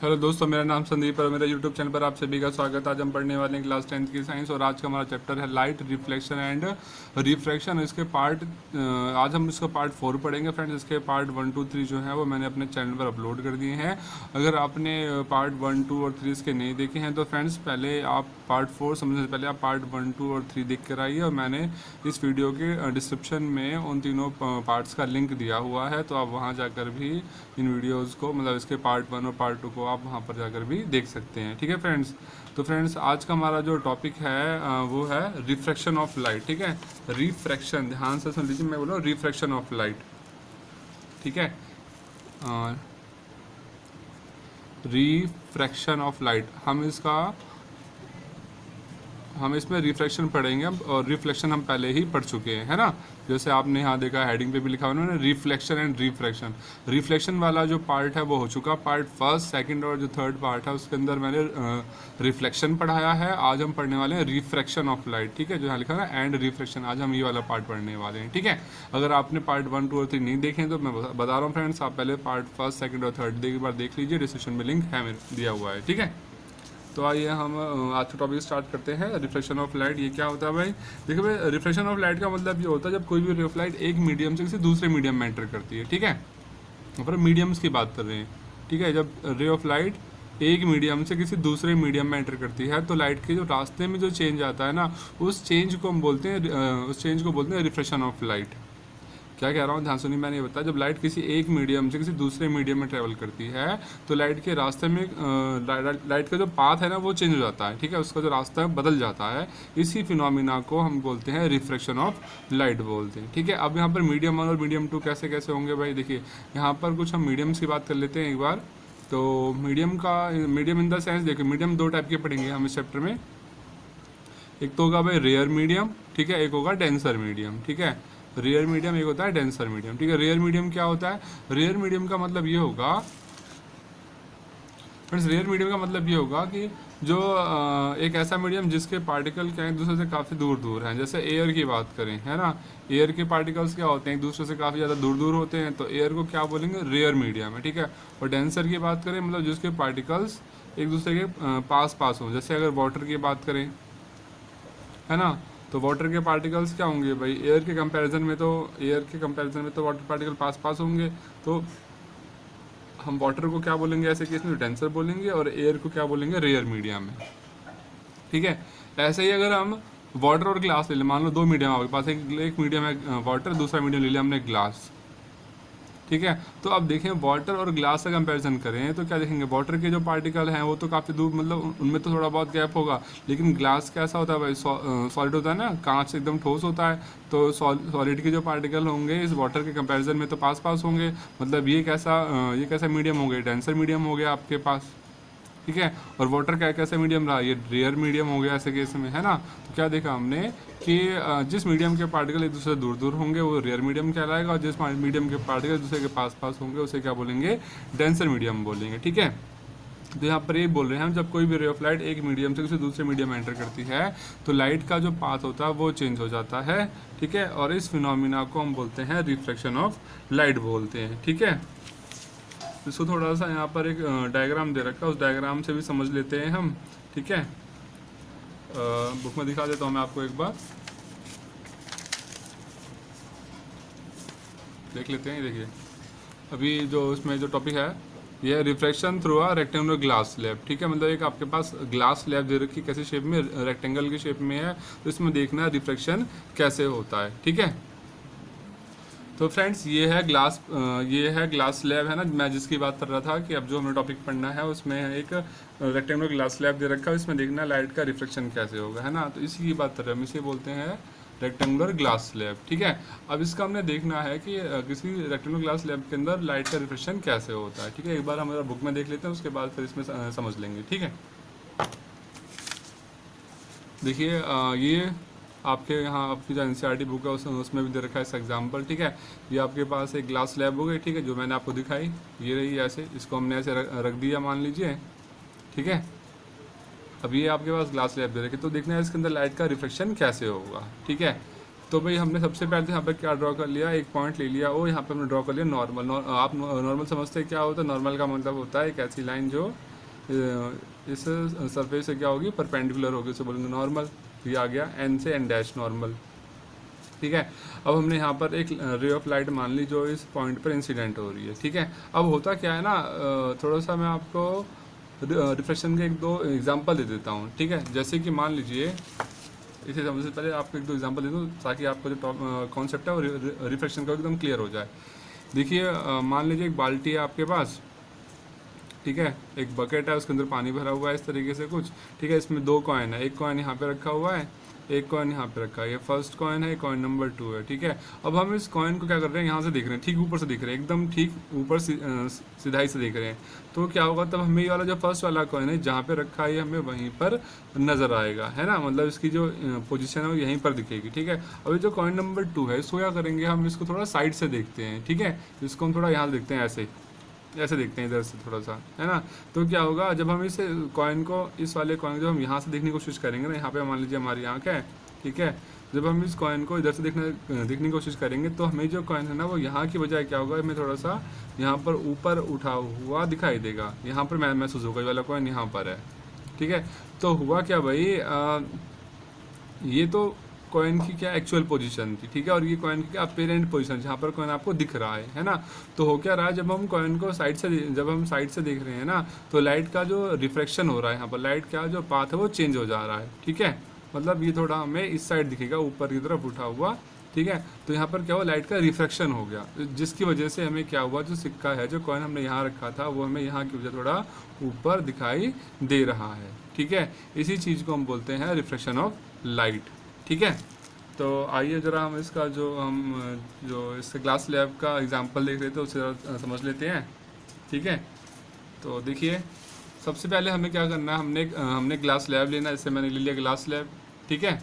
Hello दोस्तों, मेरा नाम संदीप है और मेरे यूट्यूब चैनल पर आप सभी का स्वागत है। आज हम पढ़ने वाले हैं क्लास 10th की साइंस और आज का हमारा चैप्टर है लाइट रिफ्लेक्शन एंड रिफ्रैक्शन। इसके पार्ट आज हम इसका पार्ट 4 पढ़ेंगे फ्रेंड्स। इसके पार्ट 1, 2, 3 जो है वो मैंने अपने चैनल पर अपलोड कर दिए हैं। अगर आपने पार्ट 1, 2 और 3 इसके नहीं देखे हैं तो फ्रेंड्स पहले आप पार्ट 4 समझने से पहले आप पार्ट 1, 2 और 3 देख कर आइए और मैंने इस वीडियो के डिस्क्रिप्शन में उन तीनों पार्ट्स का लिंक दिया हुआ है, तो आप वहाँ जाकर भी इन वीडियोज़ को मतलब इसके पार्ट 1 और पार्ट 2 को आप वहाँ पर जाकर भी देख सकते हैं। ठीक है फ्रेंड्स। तो फ्रेंड्स आज का हमारा जो टॉपिक है वो है रिफ्रैक्शन ऑफ लाइट। ठीक है, रिफ्रैक्शन, ध्यान से सुन लीजिए, मैं बोल रहा हूँ रिफ्रैक्शन ऑफ लाइट। ठीक है, रिफ्रैक्शन ऑफ लाइट हम इसमें रिफ्लेक्शन पढ़ेंगे अब, और रिफ्लेक्शन हम पहले ही पढ़ चुके हैं, है ना। जैसे आपने यहाँ देखा हेडिंग पे भी लिखा हुआ है रिफ्लेक्शन एंड रिफ्रैक्शन। रिफ्लेक्शन वाला जो पार्ट है वो हो चुका। पार्ट 1, 2 और जो 3rd पार्ट है उसके अंदर मैंने रिफ्लेक्शन पढ़ाया है। आज हम पढ़ने वाले हैं रिफ्रैक्शन ऑफ लाइट। ठीक है, जो यहाँ लिखा है ना एंड रिफ्रैक्शन, आज हम ये वाला पार्ट पढ़ने वाले हैं। ठीक है, अगर आपने पार्ट 1, 2 और 3 नहीं देखे तो मैं बता रहा हूँ फ्रेंड्स, आप पहले पार्ट 1, 2 और 3 एक बार देख लीजिए, डिस्क्रिप्शन में लिंक है मेरे दिया हुआ है। ठीक है, तो आइए हम आज का टॉपिक स्टार्ट करते हैं। रिफ्लेक्शन ऑफ लाइट ये क्या होता है भाई? देखिए भाई, रिफ्लेक्शन ऑफ लाइट का मतलब ये होता है जब कोई भी रे ऑफ लाइट एक मीडियम से किसी दूसरे मीडियम में एंटर करती है। ठीक है, यहाँ पर मीडियम्स की बात कर रहे हैं। ठीक है, जब रे ऑफ लाइट एक मीडियम से किसी दूसरे मीडियम में एंटर करती है तो लाइट के जो रास्ते में जो चेंज आता है ना, उस चेंज को हम बोलते हैं रिफ्लेक्शन ऑफ लाइट। क्या कह रहा हूँ, ध्यान सुनिए, मैंने ये बताया, जब लाइट किसी एक मीडियम से किसी दूसरे मीडियम में ट्रेवल करती है तो लाइट के रास्ते में लाइट का जो पाथ है ना वो चेंज हो जाता है। ठीक है, उसका जो रास्ता है बदल जाता है। इसी फिनोमिना को हम बोलते हैं रिफ्रैक्शन ऑफ लाइट बोलते हैं। ठीक है, अब यहाँ पर मीडियम 1 और मीडियम 2 कैसे कैसे होंगे भाई? देखिए यहाँ पर कुछ हम मीडियम्स की बात कर लेते हैं एक बार। तो मीडियम इन द सेंस, देखिए मीडियम 2 टाइप के पढ़ेंगे हम इस चैप्टर में। एक तो होगा भाई रेयर मीडियम, ठीक है, एक होगा डेंसर मीडियम। ठीक है, रेयर मीडियम एक होता है डेंसर मीडियम। ठीक है, रेयर मीडियम क्या होता है? रेयर मीडियम का मतलब ये होगा फ्रेंड्स, रेयर मीडियम का मतलब ये होगा कि जो एक ऐसा मीडियम जिसके पार्टिकल क्या है एक दूसरे से काफ़ी दूर दूर हैं। जैसे एयर की बात करें, है ना, एयर के पार्टिकल्स क्या होते हैं, एक दूसरे से काफ़ी ज़्यादा दूर दूर होते हैं, तो एयर को क्या बोलेंगे? रेयर मीडियम है। ठीक है, और डेंसर की बात करें मतलब जिसके पार्टिकल्स एक दूसरे के पास पास हों। जैसे अगर वाटर की बात करें, है ना, तो वाटर के पार्टिकल्स क्या होंगे भाई? एयर के कंपैरिजन में तो वाटर पार्टिकल पास पास होंगे, तो हम वाटर को क्या बोलेंगे ऐसे केस में? डेंसर बोलेंगे, और एयर को क्या बोलेंगे? रेयर मीडियम में। ठीक है, ऐसे ही अगर हम वाटर और ग्लास ले लें, मान लो 2 मीडियम आपके पास, एक मीडियम है वाटर, दूसरा मीडियम ले लिया हमने ग्लास। ठीक है, तो अब देखें वाटर और ग्लास का कंपैरिजन करें तो क्या देखेंगे? वाटर के जो पार्टिकल हैं वो तो काफ़ी दूर, मतलब उनमें तो थोड़ा बहुत गैप होगा, लेकिन ग्लास कैसा होता है भाई? सॉलिड होता है ना, कांच एकदम ठोस होता है, तो सॉलिड के जो पार्टिकल होंगे इस वाटर के कंपैरिजन में तो पास पास होंगे। मतलब ये कैसा मीडियम हो गया? डेंसर मीडियम हो गया आपके पास। ठीक है, और वाटर का कैसा मीडियम रहा? ये रेयर मीडियम हो गया ऐसे केस में, है ना। तो क्या देखा हमने कि जिस मीडियम के पार्टिकल एक दूसरे से दूर दूर होंगे वो रेयर मीडियम कहलाएगा, और जिस मीडियम के पार्टिकल एक दूसरे के पास पास होंगे उसे क्या बोलेंगे? डेंसर मीडियम बोलेंगे। ठीक है, तो यहाँ पर ये बोल रहे हैं हम, जब कोई भी रे ऑफ लाइट एक मीडियम से किसी दूसरे मीडियम में एंटर करती है तो लाइट का जो पाथ होता है वो चेंज हो जाता है। ठीक है, और इस फिनोमिना को हम बोलते हैं रिफ्लेक्शन ऑफ लाइट बोलते हैं। ठीक है, इसको थोड़ा सा यहाँ पर एक डायग्राम दे रखा है, उस डायग्राम से भी समझ लेते हैं हम। ठीक है, बुक में दिखा देता हूँ मैं आपको एक बार, देख लेते हैं। देखिए अभी जो इसमें जो टॉपिक है ये है refraction through a rectangular glass slab. ठीक है, मतलब एक आपके पास ग्लास स्लैब दे रखी, कैसे शेप में? रेक्टेंगल की शेप में है, तो इसमें देखना है रिफ्रैक्शन कैसे होता है। ठीक है, तो फ्रेंड्स ये है ग्लास स्लैब, है ना, मैं जिसकी बात कर रहा था कि अब जो हमें टॉपिक पढ़ना है उसमें एक रेक्टेंगुलर ग्लास स्लैब दे रखा है, इसमें देखना लाइट का रिफ्लेक्शन कैसे होगा, है ना। तो इसी की बात कर रहे हैं हम, इसे बोलते हैं रेक्टेंगुलर ग्लास स्लैब। ठीक है, अब इसका हमने देखना है कि किसी रेक्टेंगुलर ग्लास स्लैब के अंदर लाइट का रिफ्लेक्शन कैसे होता है। ठीक है, एक बार हमारा बुक में देख लेते हैं, उसके बाद फिर इसमें समझ लेंगे। ठीक है, देखिए ये आपके यहाँ आपकी जो एनसीईआरटी बुक है उसमें भी दे रखा है इसका एग्जाम्पल। ठीक है, ये आपके पास एक ग्लास स्लैब हो गई, ठीक है, जो मैंने आपको दिखाई, ये रही ऐसे, इसको हमने ऐसे रख दिया मान लीजिए। ठीक है, अब ये आपके पास ग्लास स्लैब दे रखी, तो देखना है इसके अंदर लाइट का रिफ्लेक्शन कैसे होगा। ठीक है, तो भाई हमने सबसे पहले तो यहाँ पर क्या ड्रॉ कर लिया? एक पॉइंट ले लिया, वो यहाँ पर हमने ड्रॉ कर लिया नॉर्मल। आप नॉर्मल समझते क्या होता है? नॉर्मल का मतलब होता है एक ऐसी लाइन जो इस सरफेस से क्या होगी, परपेंडिकुलर होगी, उसे बोलेंगे नॉर्मल। ये आ गया एन से एन डैश नॉर्मल। ठीक है, अब हमने यहाँ पर एक रे ऑफ लाइट मान ली जो इस पॉइंट पर इंसिडेंट हो रही है। ठीक है, अब होता क्या है ना, थोड़ा सा मैं आपको रिफ्लेक्शन के एक दो एग्जांपल दे देता हूँ। ठीक है, जैसे कि मान लीजिए, इसे समझने से पहले आपको एक दो एग्जांपल दे दूँ ताकि आपको जो कॉन्सेप्ट है वो रिफ्लेक्शन का एकदम क्लियर हो जाए। देखिए, मान लीजिए एक बाल्टी है आपके पास, ठीक है, एक बकेट है, उसके अंदर पानी भरा हुआ है इस तरीके से कुछ। ठीक है, इसमें दो कॉइन है, एक कॉइन यहाँ पे रखा हुआ है, एक कॉइन यहाँ पे रखा है, ये फर्स्ट कॉइन है, कॉइन नंबर 2 है। ठीक है, अब हम इस कॉइन को क्या कर रहे हैं, यहाँ से देख रहे हैं, ठीक ऊपर से देख रहे हैं, एकदम ठीक ऊपर सीधाई से देख रहे हैं। तो क्या होगा, तब हमें ये वाला जो फर्स्ट वाला कॉइन है जहाँ पे रखा है हमें वहीं पर नजर आएगा, है ना, मतलब इसकी जो पोजीशन है वो यहीं पर दिखेगी। ठीक है, अभी जो कॉइन नंबर 2 है इसको क्या करेंगे, हम इसको थोड़ा साइड से देखते हैं। ठीक है, इसको हम थोड़ा यहाँ देखते हैं, ऐसे देखते हैं इधर से थोड़ा सा, है ना। तो क्या होगा, जब हम इस कॉइन को, इस वाले कॉइन को हम यहाँ से देखने की कोशिश करेंगे ना, यहाँ पे मान लीजिए हमारी आँख है, ठीक है, जब हम इस कॉइन को इधर से देखने की कोशिश करेंगे तो हमें जो कॉइन है ना वो यहाँ की बजाय क्या होगा, हमें थोड़ा सा यहाँ पर ऊपर उठा हुआ दिखाई देगा, यहाँ पर महसूस होगा, ये वाला कॉइन यहाँ पर है। ठीक है, तो हुआ क्या भाई, ये तो कॉइन की क्या एक्चुअल पोजीशन थी। ठीक है, और ये कॉइन की क्या अपेरेंट पोजीशन, जहाँ पर कॉइन आपको दिख रहा है ना। तो हो क्या रहा है, जब हम कॉइन को साइड से देख रहे हैं ना, तो लाइट का जो रिफ्लेक्शन हो रहा है यहाँ पर, लाइट का जो पाथ है वो चेंज हो जा रहा है। ठीक है, मतलब ये थोड़ा हमें इस साइड दिखेगा, ऊपर की तरफ उठा हुआ। ठीक है, तो यहाँ पर क्या हुआ, लाइट का रिफ्लेक्शन हो गया, जिसकी वजह से हमें क्या हुआ, जो सिक्का है, जो कॉइन हमने यहाँ रखा था वो हमें यहाँ की वजह थोड़ा ऊपर दिखाई दे रहा है। ठीक है, इसी चीज़ को हम बोलते हैं रिफ्लेक्शन ऑफ लाइट। ठीक है, तो आइए ज़रा हम इसका जो इससे ग्लास स्लैब का एग्जांपल देख रहे थे उसे ज़रा समझ लेते हैं। ठीक है, तो देखिए, सबसे पहले हमें क्या करना है, हमने ग्लास स्लैब लेना है, इससे मैंने ले लिया ग्लास स्लैब। ठीक है,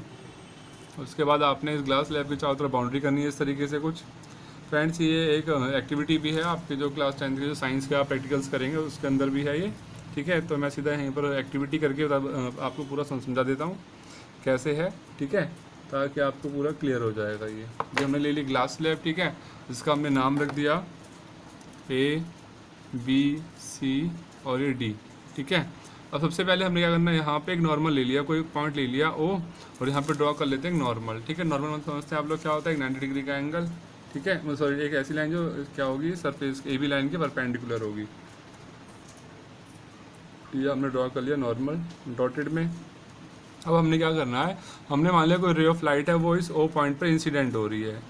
उसके बाद आपने इस ग्लास स्लैब की चारों तरफ बाउंड्री करनी है इस तरीके से कुछ। फ्रेंड्स, ये एक एक्टिविटी भी है आपके जो क्लास 10 के जो साइंस के आप प्रैक्टिकल्स करेंगे उसके अंदर भी है ये। ठीक है, तो मैं सीधा यहीं पर एक्टिविटी करके आपको पूरा समझा देता हूँ कैसे है। ठीक है, ताकि आपको पूरा क्लियर हो जाएगा। ये हमने ले ली ग्लास स्लैब, ठीक है, जिसका हमने नाम रख दिया A, B, C और ये D। ठीक है, अब सबसे पहले हमने क्या करना है, यहाँ पे एक नॉर्मल ले लिया, कोई पॉइंट ले लिया O, और यहाँ पे ड्रॉ कर लेते हैं एक नॉर्मल। ठीक है, नॉर्मल मतलब समझते हैं आप लोग क्या होता है, एक 90 डिग्री का एंगल। ठीक है, सॉरी, एक ऐसी लाइन जो क्या होगी, सरफेस AB लाइन के परपेंडिकुलर होगी। ये हमने ड्रॉ कर लिया नॉर्मल डॉटेड में। अब हमने क्या करना है, हमने मान लिया कोई रे ऑफ लाइट है वो इस O पॉइंट पर इंसिडेंट हो रही है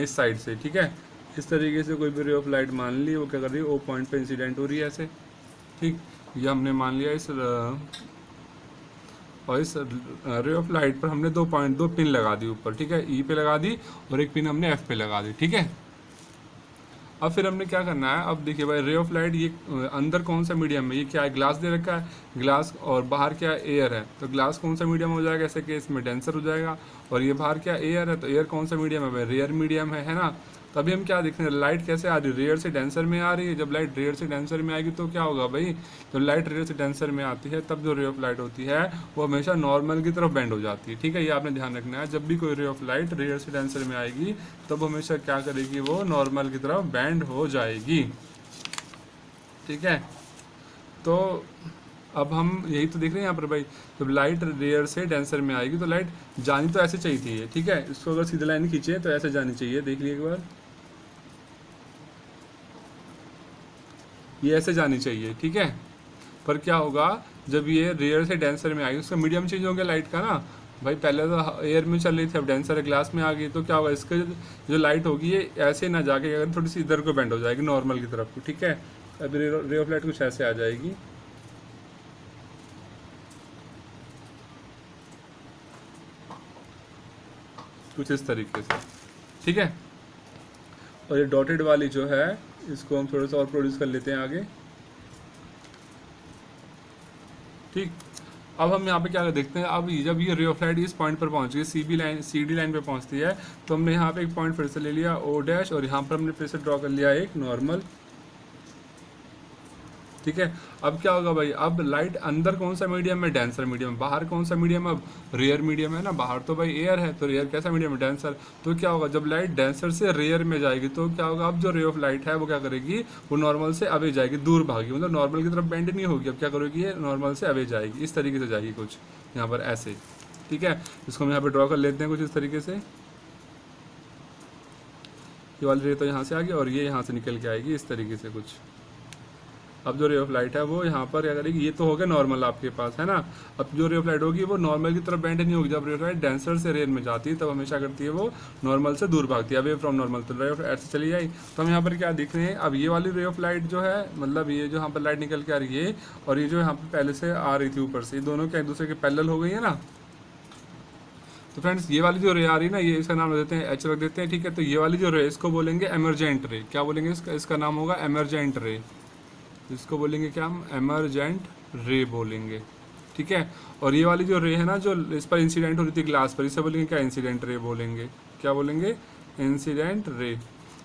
इस साइड से। ठीक है, इस तरीके से कोई भी रे ऑफ लाइट मान ली, वो क्या कर रही है, O पॉइंट पर इंसिडेंट हो रही है ऐसे। ठीक, ये हमने मान लिया इस रे ऑफ लाइट पर हमने दो पिन लगा दी ऊपर। ठीक है, E पे लगा दी और एक पिन हमने F पे लगा दी। ठीक है, अब फिर हमने क्या करना है, अब देखिए भाई, रे ऑफ लाइट ये अंदर कौन सा मीडियम है, ये क्या है, ग्लास दे रखा है, ग्लास, और बाहर क्या है, एयर है। तो ग्लास कौन सा मीडियम हो जाएगा, ऐसे केस में डेंसर हो जाएगा। और ये बाहर क्या एयर है, तो एयर कौन सा मीडियम है भाई, रेयर मीडियम है ना। तभी हम क्या देख रहे हैं, लाइट कैसे आ रही है, रेयर से डेंसर में आ रही है। जब लाइट रेयर से डेंसर में आएगी तो क्या होगा भाई, जब लाइट रेयर से डेंसर में आती है तब जो रे ऑफ लाइट होती है वो हमेशा नॉर्मल की तरफ बेंड हो जाती है। ठीक है, ये आपने ध्यान रखना है, जब भी कोई रे ऑफ लाइट रेयर से डेंसर में आएगी तब हमेशा क्या करेगी, वो नॉर्मल की तरफ बेंड हो जाएगी। ठीक है, तो अब हम यही तो देख रहे हैं यहाँ पर भाई, जब लाइट रेयर से डेंसर में आएगी तो लाइट जानी तो ऐसे चाहिए थी। ठीक है, इसको अगर सीधी लाइन खींचे तो ऐसे जानी चाहिए, देख लीजिए एक बार, ये ऐसे जानी चाहिए। ठीक है, पर क्या होगा, जब ये रेयर से डेंसर में आएगी उसका मीडियम चेंज हो गया लाइट का ना भाई, पहले तो एयर में चल रही थी, अब डेंसर ग्लास में आ गई, तो क्या होगा, इसका जो लाइट होगी ये ऐसे ना जाके अगर थोड़ी सी इधर को बेंड हो जाएगी नॉर्मल की तरफ को। ठीक है, अब रे ऑफ लाइट कुछ ऐसे आ जाएगी, कुछ इस तरीके से। ठीक है, और ये डॉटेड वाली जो है इसको हम थोड़ा सा और प्रोड्यूस कर लेते हैं आगे। ठीक, अब हम यहाँ पे क्या देखते हैं, अब जब ये रे ऑफ लाइट इस पॉइंट पर पहुँच गई, CD लाइन पे पहुँचती है, तो हमने यहाँ पे एक पॉइंट फिर से ले लिया O डैश, और यहाँ पर हमने फिर से ड्रॉ कर लिया एक नॉर्मल। ठीक है। अब क्या होगा भाई, अब लाइट अंदर कौन सा मीडियम है, डेंसर मीडियम है, बाहर कौन सा मीडियम है, अब रेयर मीडियम है ना, बाहर तो भाई एयर है, तो रेयर कैसा मीडियम है, डेंसर। तो क्या होगा, जब लाइट डेंसर से रेयर में जाएगी तो क्या होगा, अब जो रे ऑफ लाइट है वो क्या करेगी, वो नॉर्मल से अवे जाएगी, दूर भागी, मतलब नॉर्मल की तरफ बेंड नहीं होगी, अब क्या करेगी, ये नॉर्मल से अवे जाएगी, इस तरीके से जाएगी कुछ यहाँ पर ऐसे, ठीक है। इसको हम यहाँ पे ड्रॉ कर लेते हैं कुछ इस तरीके से, ये वाली रे तो यहाँ से आ गई और ये यहाँ से निकल के आएगी इस तरीके से कुछ। अब जो रे ऑफ लाइट है वो यहाँ पर क्या करेगी, ये तो हो गया नॉर्मल आपके पास है ना। अब जो रे ऑफ लाइट होगी वो नॉर्मल की तरफ बेंड नहीं होगी, जब रे ऑफ लाइट डेंसर से रेयर में जाती है तब हमेशा करती है वो नॉर्मल से दूर भागती है, अवे फ्रॉम नॉर्मल, तो रे ऑफ लाइट से चली आई। तो हम यहाँ पर क्या देख रहे हैं, अब ये वाली रे ऑफ लाइट जो है, मतलब ये जो यहाँ पर लाइट निकल के आ रही है और ये जो यहाँ पर पहले से आ रही थी ऊपर से, ये दोनों क्या एक दूसरे के पैरेलल हो गई है ना। तो फ्रेंड्स ये वाली जो रे आ रही है ना, ये इसका नाम रख देते हैं एच रख देते हैं, ठीक है। तो ये वाली जो रे इसको बोलेंगे एमरजेंट रे, क्या बोलेंगे इसका नाम होगा एमरजेंट रे, इसको बोलेंगे क्या हम, एमरजेंट रे बोलेंगे, ठीक है। और ये वाली जो रे है ना, जो इस पर इंसिडेंट हो रही थी ग्लास पर, इसे बोलेंगे क्या, इंसिडेंट रे बोलेंगे, क्या बोलेंगे, इंसिडेंट रे।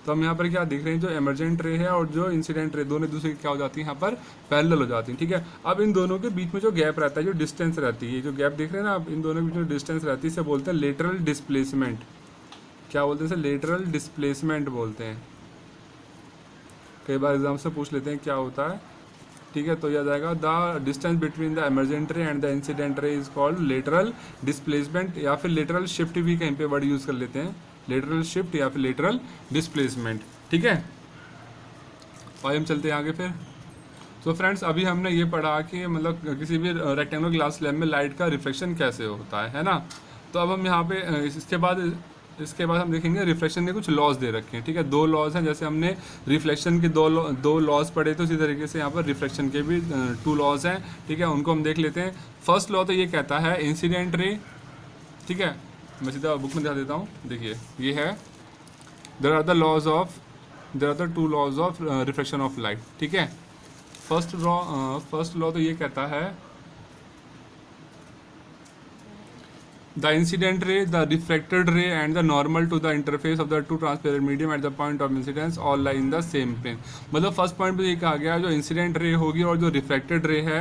तो हम यहाँ पर क्या देख रहे हैं, जो एमरजेंट रे है और जो इंसिडेंट रे दोनों दूसरे क्या हो जाती है, यहाँ पर पैरेलल हो जाती है, ठीक है। अब इन दोनों के बीच में जो गैप रहता है, जो डिस्टेंस रहती है, ये जो गैप देख रहे हैं ना आप, इन दोनों के बीच में डिस्टेंस रहती है, इसे बोलते हैं लेटरल डिस्प्लेसमेंट, क्या बोलते हैं इसे, लेटरल डिस्प्लेसमेंट बोलते हैं। कई बार एग्जाम से पूछ लेते हैं क्या होता है, ठीक है। तो याद आएगा, the distance between the emergent ray and the incident ray is called lateral displacement, या फिर लेटरल शिफ्ट भी कहीं पे वर्ड यूज कर लेते हैं, लेटरल शिफ्ट या फिर लेटरल डिस्प्लेसमेंट, ठीक है। और हम चलते हैं आगे फिर। तो फ्रेंड्स अभी हमने ये पढ़ा कि मतलब किसी भी रेक्टेंगुलर ग्लास स्लैब में लाइट का रिफ्लेक्शन कैसे होता है ना। तो अब हम यहाँ पे इसके बाद हम देखेंगे रिफ्लेक्शन के कुछ लॉज दे रखे हैं, ठीक है। दो लॉज हैं, जैसे हमने रिफ्लेक्शन के दो लॉज पढ़े, तो इसी तरीके से यहाँ पर रिफ्लेक्शन के भी 2 लॉज हैं, ठीक है। उनको हम देख लेते हैं। फर्स्ट लॉ तो ये कहता है इंसिडेंट रे, ठीक है, मैं सीधा बुक में दिखा देता हूँ, देखिए ये है, there are the 2 laws of reflection of light, ठीक है। फर्स्ट लॉ तो ये कहता है the incident ray, the refracted ray and the normal to the interface of the two transparent medium at the point of incidence all lie in the same plane। मतलब first point पे ये कहा गया, जो इंसिडेंट रे होगी और जो reflected ray है,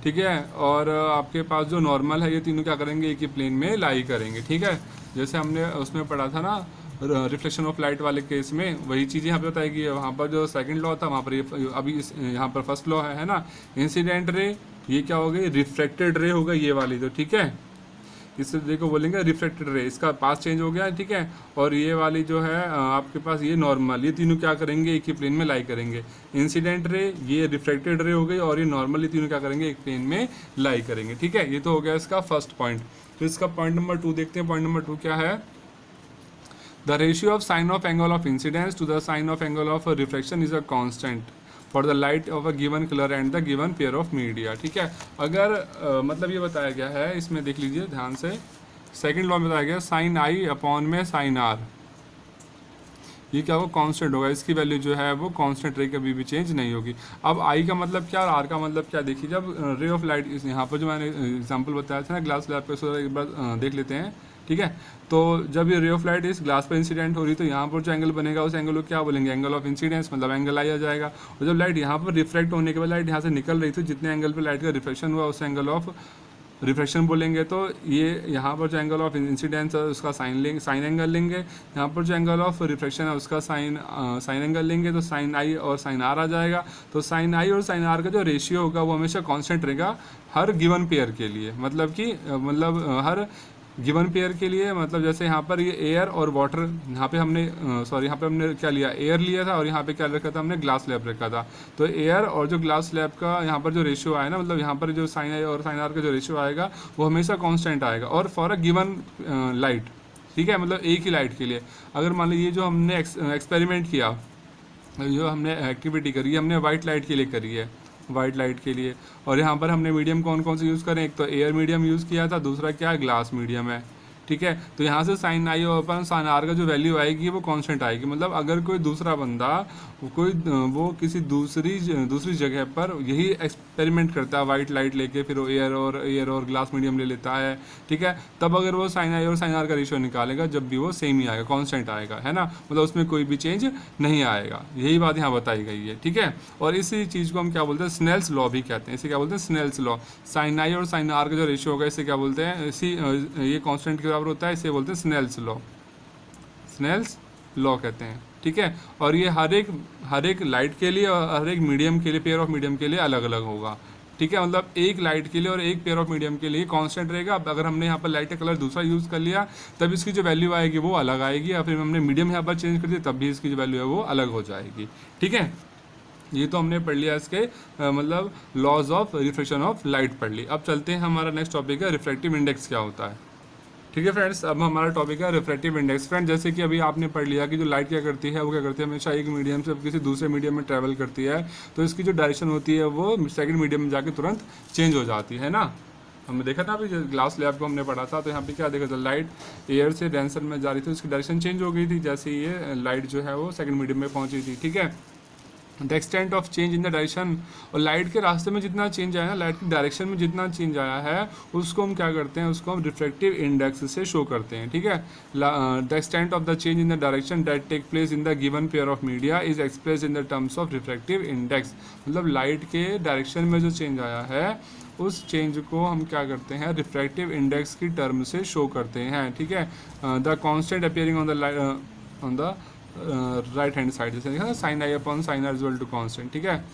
ठीक है, और आपके पास जो नॉर्मल है, ये तीनों क्या करेंगे, एक ही प्लेन में लाई करेंगे, ठीक है। जैसे हमने उसमें पढ़ा था ना रिफ्लेक्शन ऑफ लाइट वाले केस में, वही चीज़ यहाँ पे बताएगी। वहाँ पर जो सेकंड लॉ था, वहाँ पर ये अभी यहाँ पर फर्स्ट लॉ है ना, इंसिडेंट रे, ये क्या हो गई, रिफ्लेक्टेड रे हो गई ये वाली, तो ठीक है। इस रे को बोलेंगे रिफ्लेक्टेड रे, इसका पास चेंज हो गया, ठीक है। और ये वाली जो है आपके पास ये नॉर्मल, ये तीनों क्या करेंगे, एक ही प्लेन में लाई करेंगे। इंसिडेंट रे, ये रिफ्लेक्टेड रे हो गई, और ये नॉर्मल, ये तीनों क्या करेंगे, एक प्लेन में लाई करेंगे, ठीक है। ये तो हो गया इसका फर्स्ट पॉइंट। तो इसका पॉइंट नंबर 2 देखते हैं। पॉइंट नंबर 2 क्या है, the ratio of sine of angle of incidence to the sine of angle of reflection is a constant for the light of a given colour and the given pair of media, ठीक है। अगर मतलब ये बताया गया है, इसमें देख लीजिए ध्यान से, सेकंड लॉ में बताया गया साइन आई अपॉन में साइन आर, ये क्या होगा, कांस्टेंट होगा, इसकी वैल्यू जो है वो कांस्टेंट रे कभी भी चेंज नहीं होगी। अब आई का मतलब क्या और आर का मतलब क्या, देखिए जब रे ऑफ लाइट, यहाँ पर जो मैंने एग्जांपल बताया था ना ग्लास स्लैब पे, उसको एक बार देख लेते हैं, ठीक है। तो जब ये रे ऑफ लाइट इस ग्लास पर इंसिडेंट हो रही, तो यहाँ पर जो एंगल बनेगा उस एंगल को क्या बोलेंगे, एंगल ऑफ इंसिडेंस, मतलब एंगल आई आ जाएगा। और जब लाइट यहाँ पर रिफ्लेक्ट होने के बाद लाइट यहाँ से निकल रही थी, जितने एंगल पर लाइट का रिफ्लेक्शन हुआ उस एंगल ऑफ रिफ्लेक्शन बोलेंगे। तो ये यहाँ पर जो एंगल ऑफ इंसिडेंस है उसका साइन एंगल लेंगे, यहाँ पर जो एंगल ऑफ रिफ्लेक्शन है उसका साइन एंगल लेंगे, तो साइन आई और साइन आर आ जाएगा। तो साइन आई और साइन आर का जो रेशियो होगा वो हमेशा कांस्टेंट रहेगा हर गिवन पेयर के लिए, मतलब कि हर गिवन पेयर के लिए, मतलब जैसे यहाँ पर ये एयर और वाटर, यहाँ पे हमने यहाँ पे हमने क्या लिया, एयर लिया था, और यहाँ पे क्या रखा था हमने, ग्लास स्लैब रखा था। तो एयर और जो ग्लास स्लैब का यहाँ पर जो रेशियो आया ना, मतलब यहाँ पर जो साइन आई और साइन आर का जो रेशियो आएगा वो हमेशा कांस्टेंट आएगा, और फॉर अ गिवन लाइट, ठीक है, मतलब एक ही लाइट के लिए। अगर मान लीजिए जो हमने एक्सपेरिमेंट किया, जो हमने एक्टिविटी करी है, हमने वाइट लाइट के लिए करी है, वाइट लाइट के लिए, और यहाँ पर हमने मीडियम कौन कौन से यूज़ करें, एक तो एयर मीडियम यूज़ किया था, दूसरा क्या है, ग्लास मीडियम है, ठीक है। तो यहाँ से साइन आई और अपन साइन आर का जो वैल्यू आएगी वो कांस्टेंट आएगी। मतलब अगर कोई दूसरा बंदा वो किसी दूसरी जगह पर यही एक्सपेरिमेंट करता है, वाइट लाइट लेके, फिर वो एयर और ग्लास मीडियम ले लेता है, ठीक है, तब अगर वो साइन आई और साइन आर का रेशियो निकालेगा, जब भी वो सेम ही आएगा, कांस्टेंट आएगा, है ना, मतलब उसमें कोई भी चेंज नहीं आएगा। यही बात यहाँ बताई गई है, ठीक है। और इसी चीज़ को हम क्या बोलते हैं, स्नेल्स लॉ भी कहते हैं। इसे क्या बोलते हैं, स्नेल्स लॉ। साइन आई और साइन आर का जो रेशियो होगा इसे क्या बोलते हैं, ये कांस्टेंट के बराबर होता है, इसे बोलते हैं स्नेल्स लॉ। स्नेल्स लॉ कहते हैं, ठीक है। और ये हर एक लाइट के लिए और हर एक मीडियम के लिए, पेयर ऑफ मीडियम के लिए अलग अलग होगा, ठीक है। मतलब एक लाइट के लिए और एक पेयर ऑफ मीडियम के लिए कांस्टेंट रहेगा। अब अगर हमने यहाँ पर लाइट का कलर दूसरा यूज़ कर लिया तब इसकी जो वैल्यू आएगी वो अलग आएगी, या फिर हमने मीडियम यहाँ पर चेंज कर दिया तब भी इसकी जो वैल्यू है वो अलग हो जाएगी, ठीक है। ये तो हमने पढ़ लिया इसके मतलब laws of reflection of light पढ़ ली। अब चलते हैं, हमारा नेक्स्ट टॉपिक है रिफ्रैक्टिव इंडेक्स क्या होता है, ठीक है फ्रेंड्स। अब हमारा टॉपिक है रिफ्रैक्टिव इंडेक्स। फ्रेंड, जैसे कि अभी आपने पढ़ लिया कि जो लाइट क्या करती है, वो क्या करती है, हमेशा एक मीडियम से किसी दूसरे मीडियम में ट्रैवल करती है, तो इसकी जो डायरेक्शन होती है वो सेकंड मीडियम में जाके तुरंत चेंज हो जाती है ना। हमने देखा था अभी ग्लास लैब को हमने पढ़ा था, तो यहाँ पे क्या देखा था, लाइट एयर से डेंसर में जा रही थी, उसकी डायरेक्शन चेंज हो गई थी जैसे ये लाइट जो है वो सेकंड मीडियम में पहुंची थी, ठीक है। The extent of change in the direction, और लाइट के रास्ते में जितना चेंज आया है, लाइट की डायरेक्शन में जितना चेंज आया है, उसको हम क्या करते हैं, उसको हम रिफ्रैक्टिव इंडेक्स से शो करते हैं, ठीक है। The extent of the change in the direction that take place in the given pair of media is express in the terms of refractive index. मतलब लाइट के डायरेक्शन में जो चेंज आया है उस चेंज को हम क्या करते हैं, रिफ्रैक्टिव इंडेक्स की टर्म से शो करते हैं, ठीक है। The constant appearing on the right hand side, जैसे देखा sine i upon sine r equal to constant, ठीक है।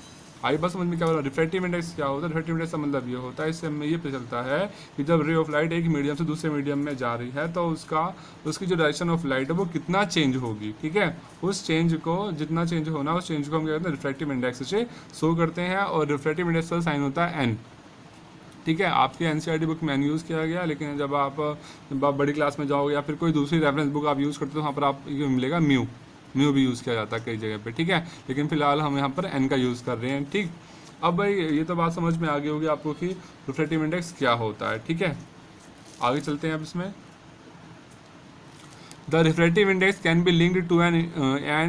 आई बस समझ में क्या हो रहा है, रिफ्रैक्टिव इंडेक्स क्या होता है। रिफ्रैक्टिव इंडेक्स का मतलब ये होता है, इससे हमें ये पता चलता है कि जब रे ऑफ लाइट एक मीडियम से दूसरे मीडियम में जा रही है तो उसकी जो डायरेक्शन ऑफ लाइट है वो कितना चेंज होगी, ठीक है। उस चेंज को जितना चेंज होना, उस चेंज को हम क्या करते हैं, रिफ्रैक्टिव इंडेक्स से शो करते हैं। और रिफ्रैक्टिव इंडेक्स का साइन होता है एन, ठीक है। आपके एनसीईआरटी बुक में एन यूज़ किया गया, लेकिन जब आप बड़ी क्लास में जाओगे या फिर कोई दूसरी रेफरेंस बुक आप यूज़ करते हो, वहाँ पर आप ये मिलेगा म्यू भी यूज़ किया जाता है कई जगह पे, ठीक है। लेकिन फिलहाल हम यहाँ पर एन का यूज़ कर रहे हैं, ठीक। अब भाई ये तो बात समझ में आ गई होगी आपको कि रिफ्रैक्टिव इंडेक्स क्या होता है, ठीक है। आगे चलते हैं अब इसमें। The refractive index can be linked to an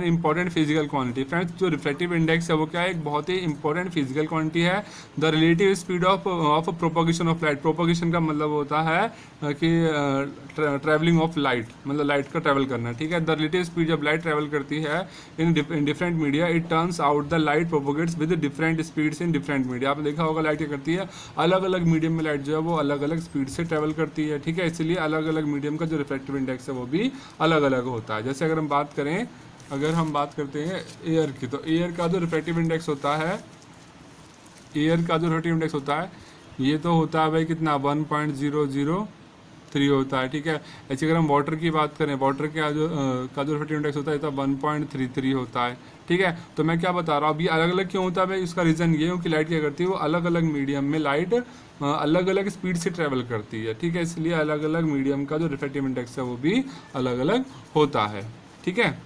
important physical quantity. Friends, जो रिफ्रैक्टिव इंडेक्स है वो क्या है, एक बहुत ही इंपॉर्टेंट फिजिकल क्वांटिटी है। The relative speed of propagation of light. Propagation का मतलब होता है कि ट्रैवलिंग ऑफ लाइट, मतलब लाइट का ट्रैवल करना, ठीक है। द रिलेटिव स्पीड जब लाइट ट्रैवल करती है in different media, it turns out the light propagates with different speeds in different media. आपने देखा होगा लाइट क्या करती है, अलग अलग मीडियम में लाइट जो है वो अलग अलग स्पीड से ट्रैवल करती है, ठीक है। इसलिए अलग अलग मीडियम का जो रिफ्रैक्टिव इंडेक्स है वो भी अलग अलग होता है। जैसे अगर हम बात करते हैं एयर की, तो एयर का जो रिफ्रैक्टिव इंडेक्स होता है, ये तो होता है भाई कितना, 1.003 होता है, ठीक है। ऐसे अगर हम वाटर की बात करें, वाटर का जो रिफ्रैक्टिव इंडेक्स होता है तो 1.33 होता है, ठीक है। तो मैं क्या बता रहा हूँ, अब ये अलग अलग क्यों होता है भाई, इसका रीज़न ये है कि लाइट क्या करती है, वो अलग अलग मीडियम में लाइट अलग अलग स्पीड से ट्रैवल करती है, ठीक है। इसलिए अलग अलग मीडियम का जो रिफ्रैक्टिव इंडेक्स है वो भी अलग अलग होता है, ठीक है।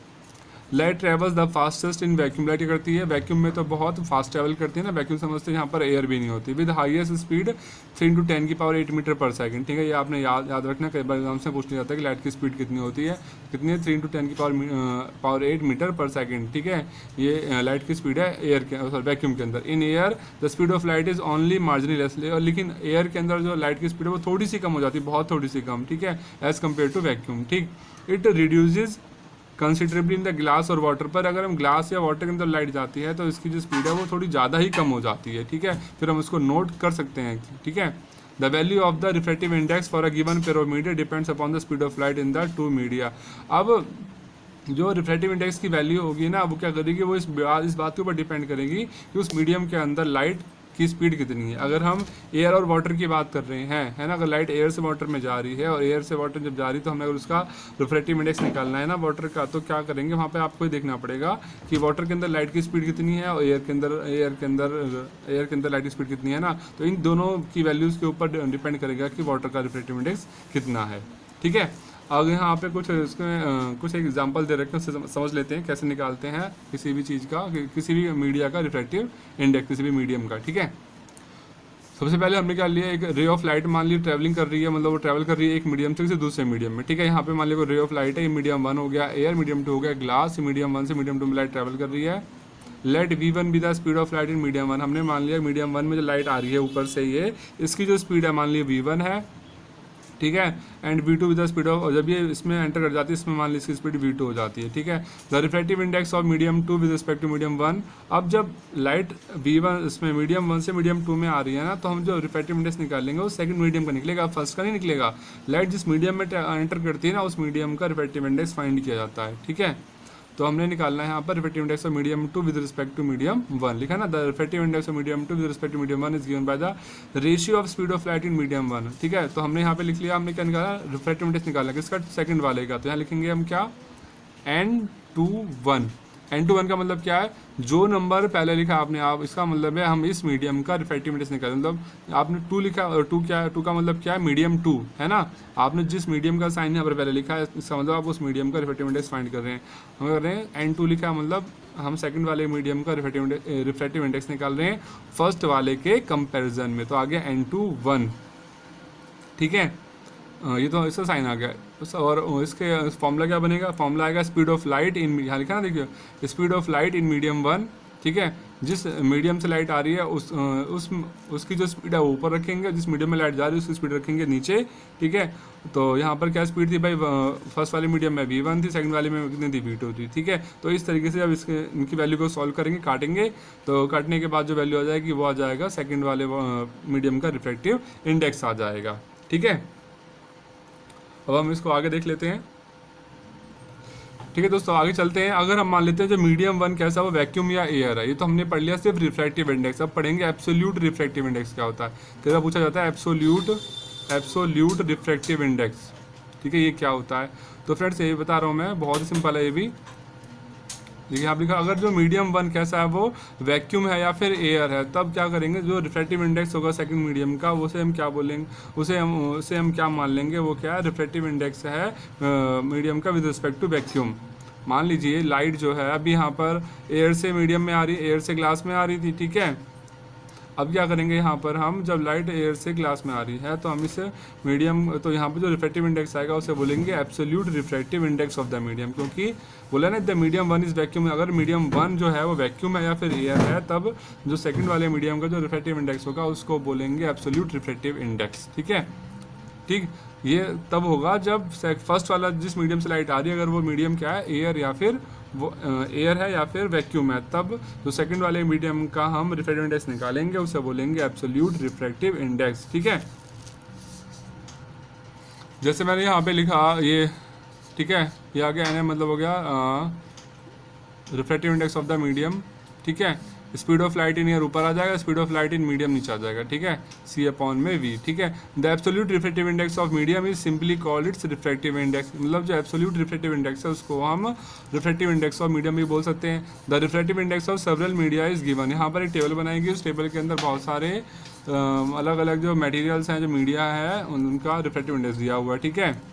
Light travels the fastest in vacuum. Light करती है वैक्यूम में तो बहुत फास्ट ट्रैवल करती है ना, वैक्यूम समझते हैं यहाँ पर एयर भी नहीं होती। विद हाईएस्ट स्पीड 3 × 10⁸ मीटर पर सेकंड, ठीक है। ये आपने याद रखना, कई बार एग्जाम से पूछ लिया जाता है कि लाइट की स्पीड कितनी होती है, कितनी है, 3 × 10⁸ मीटर पर सेकंड, ठीक है। ये लाइट की स्पीड है एयर के वैक्यूम के अंदर। In air the speed of light is only marginally less, और लेकिन एयर के अंदर जो लाइट की स्पीड है वो थोड़ी सी कम हो जाती है, बहुत थोड़ी सी कम, ठीक है, एज कम्पेयर टू वैक्यूम, ठीक। It reduces considerably in the glass और वाटर पर। अगर हम ग्लास या वाटर के अंदर लाइट जाती है तो इसकी जो स्पीड है वो थोड़ी ज़्यादा ही कम हो जाती है, ठीक है। फिर हम उसको नोट कर सकते हैं, ठीक है। The value of the refractive index for a given pair of media depends upon the speed of light in the two media. अब जो रिफ्रैक्टिव इंडेक्स की वैल्यू होगी ना, वो क्या करेगी, वो इस बात के ऊपर डिपेंड करेगी कि उस मीडियम के अंदर लाइट की स्पीड कितनी है। अगर हम एयर और वाटर की बात कर रहे हैं, है ना, अगर लाइट एयर से वाटर में जा रही है और एयर से वाटर जब जा रही है तो हमें अगर उसका रिफ्रैक्टिव इंडेक्स निकालना है ना वाटर का, तो क्या करेंगे, वहाँ पे आपको ही देखना पड़ेगा कि वाटर के अंदर लाइट की स्पीड कितनी है और एयर के अंदर लाइट की स्पीड कितनी है ना। तो इन दोनों की वैल्यूज़ के ऊपर डिपेंड करेगा कि वाटर का रिफ्रैक्टिव इंडेक्स कितना है, ठीक है। अब यहाँ पे कुछ एग्जांपल दे रखे हैं, समझ लेते हैं कैसे निकालते हैं किसी भी चीज़ का, किसी भी मीडिया का रिफ्रैक्टिव इंडेक्स, किसी भी मीडियम का, ठीक है। सबसे पहले हमने क्या लिया, एक रे ऑफ लाइट मान ली ट्रैवलिंग कर रही है, मतलब वो ट्रैवल कर रही है एक मीडियम से किसी दूसरे मीडियम में, ठीक है। यहाँ पे मान लीजिए रे ऑफ लाइट है, ये मीडियम 1 हो गया एयर, मीडियम 2 हो गया ग्लास, मीडियम 1 से मीडियम 2 में लाइट ट्रैवल कर रही है। Let v1 be the speed of light in medium 1, हमने मान लिया मीडियम 1 में जो लाइट आ रही है ऊपर से ये, इसकी जो स्पीड है मान लिया v1 है, ठीक है। And v2 with the speed of, जब ये इसमें एंटर कर जाती है इसमें मान ली इसकी स्पीड v2 हो जाती है, ठीक है। The refractive index of medium 2 with respect to medium 1, अब जब लाइट v1 इसमें मीडियम 1 से मीडियम 2 में आ रही है ना, तो हम जो रिफ्रैक्टिव इंडेक्स निकालेंगे वो सेकंड मीडियम का निकलेगा, फर्स्ट का नहीं निकलेगा। लाइट जिस मीडियम में एंटर करती है ना उस मीडियम का रिफ्रैक्टिव इंडेक्स फाइंड किया जाता है, ठीक है। तो हमने निकालना है यहाँ पर refractive index of medium 2 with respect to medium 1, लिखा ना। The refractive index of medium 2 with respect to medium 1 is given by the ratio of speed of light in medium 1, ठीक है। तो हमने यहाँ पे लिख लिया, हमने क्या निकाला, रिफ्रैक्टिव इंडेक्स निकाला किसका, सेकंड वाले का। तो यहाँ लिखेंगे हम क्या, n21, n21 का मतलब क्या है, जो नंबर पहले लिखा आपने, आप इसका मतलब है हम इस मीडियम का रिफ्रैक्टिव इंडेक्स निकालें, मतलब आपने 2 लिखा और 2 क्या है, 2 का मतलब क्या है, मीडियम 2 है ना। आपने जिस मीडियम का साइन यहाँ पर पहले लिखा है इसका मतलब आप उस मीडियम का रिफ्रैक्टिव इंडेक्स फाइंड कर रहे हैं। हम कर रहे हैं n2 लिखा है, मतलब हम सेकंड वाले मीडियम का रिफ्रैक्टिव इंडेक्स निकाल रहे हैं फर्स्ट वाले के कंपैरिजन में। तो आ गया n21, ठीक है। ये तो इसका साइन आ गया। और इसके फॉर्मूला क्या बनेगा, फॉर्मूला आएगा स्पीड ऑफ लाइट इन, यहाँ लिखा ना देखिए, speed of light in medium 1, ठीक है। जिस मीडियम से लाइट आ रही है उसकी जो स्पीड है वो ऊपर रखेंगे, जिस मीडियम में लाइट जा रही है उसकी स्पीड रखेंगे नीचे, ठीक है। तो यहाँ पर क्या स्पीड थी भाई, फर्स्ट वाले मीडियम में v1 थी, सेकंड वाले में कितनी थी, v2 थी, ठीक है। तो इस तरीके से जब इसके इनकी वैल्यू को सॉल्व करेंगे, काटेंगे, तो काटने के बाद जो वैल्यू आ जाएगी वो आ जाएगा सेकेंड वाले मीडियम का रिफ्रैक्टिव इंडेक्स आ जाएगा, ठीक है। अब हम इसको आगे देख लेते हैं, ठीक है दोस्तों, आगे चलते हैं। अगर हम मान लेते हैं जो मीडियम 1 कैसा, वो वैक्यूम या एयर है, ये तो हमने पढ़ लिया सिर्फ रिफ्रैक्टिव इंडेक्स। अब पढ़ेंगे एब्सोल्यूट रिफ्रैक्टिव इंडेक्स क्या होता है। कैसा पूछा जाता है, एब्सोल्यूट रिफ्रैक्टिव इंडेक्स, ठीक है, ये क्या होता है। तो फ्रेंड्स यही बता रहा हूँ मैं, बहुत ही सिंपल है ये भी। देखिए आप लिखा, अगर जो मीडियम 1 कैसा है वो वैक्यूम है या फिर एयर है, तब क्या करेंगे, जो रिफ्रैक्टिव इंडेक्स होगा सेकंड मीडियम का उसे हम क्या बोलेंगे, उसे हम क्या मान लेंगे, वो क्या है, रिफ्रैक्टिव इंडेक्स है मीडियम का विद रिस्पेक्ट टू वैक्यूम। मान लीजिए लाइट जो है अभी यहाँ पर एयर से मीडियम में आ रही, एयर से ग्लास में आ रही थी, ठीक है। अब क्या करेंगे, यहाँ पर हम जब लाइट एयर से ग्लास में आ रही है तो हम इसे मीडियम, तो यहाँ पर जो रिफ्रैक्टिव इंडेक्स आएगा उसे बोलेंगे absolute refractive index of the medium, क्योंकि बोला ना द मीडियम 1 इज वैक्यूम। अगर मीडियम 1 जो है वो वैक्यूम है या फिर एयर है, तब जो सेकंड वाले मीडियम का जो रिफ्रैक्टिव इंडेक्स होगा उसको बोलेंगे एब्सोल्यूट रिफ्रैक्टिव इंडेक्स, ठीक है। ठीक, ये तब होगा जब फर्स्ट वाला जिस मीडियम से लाइट आ रही है अगर वो मीडियम क्या है, एयर या फिर वो एयर है या फिर वैक्यूम है, तब जो सेकंड वाले मीडियम का हम रिफ्रैक्टिव इंडेक्स निकालेंगे उसे बोलेंगे एब्सोल्यूट रिफ्रैक्टिव इंडेक्स, ठीक है। जैसे मैंने यहाँ पे लिखा ये, ठीक है, ये आ गया मतलब हो गया refractive index of the medium, ठीक है। Speed of light in air ऊपर आ जाएगा, speed of light in medium नीचे आ जाएगा, ठीक है, c/v, ठीक है। The absolute refractive index of medium is simply called its refractive index, मतलब जो एब्सोल्यूट रिफ्रैक्टिव इंडेक्स है उसको हम रिफ्रैक्टिव इंडेक्स ऑफ मीडियम भी बोल सकते हैं। The refractive index of several media is given, यहाँ पर एक टेबल बनाएगी, उस टेबल के अंदर बहुत सारे अलग अलग जो मटेरियल्स हैं, जो मीडिया है, उनका रिफ्रैक्टिव इंडेक्स दिया हुआ है, ठीक है।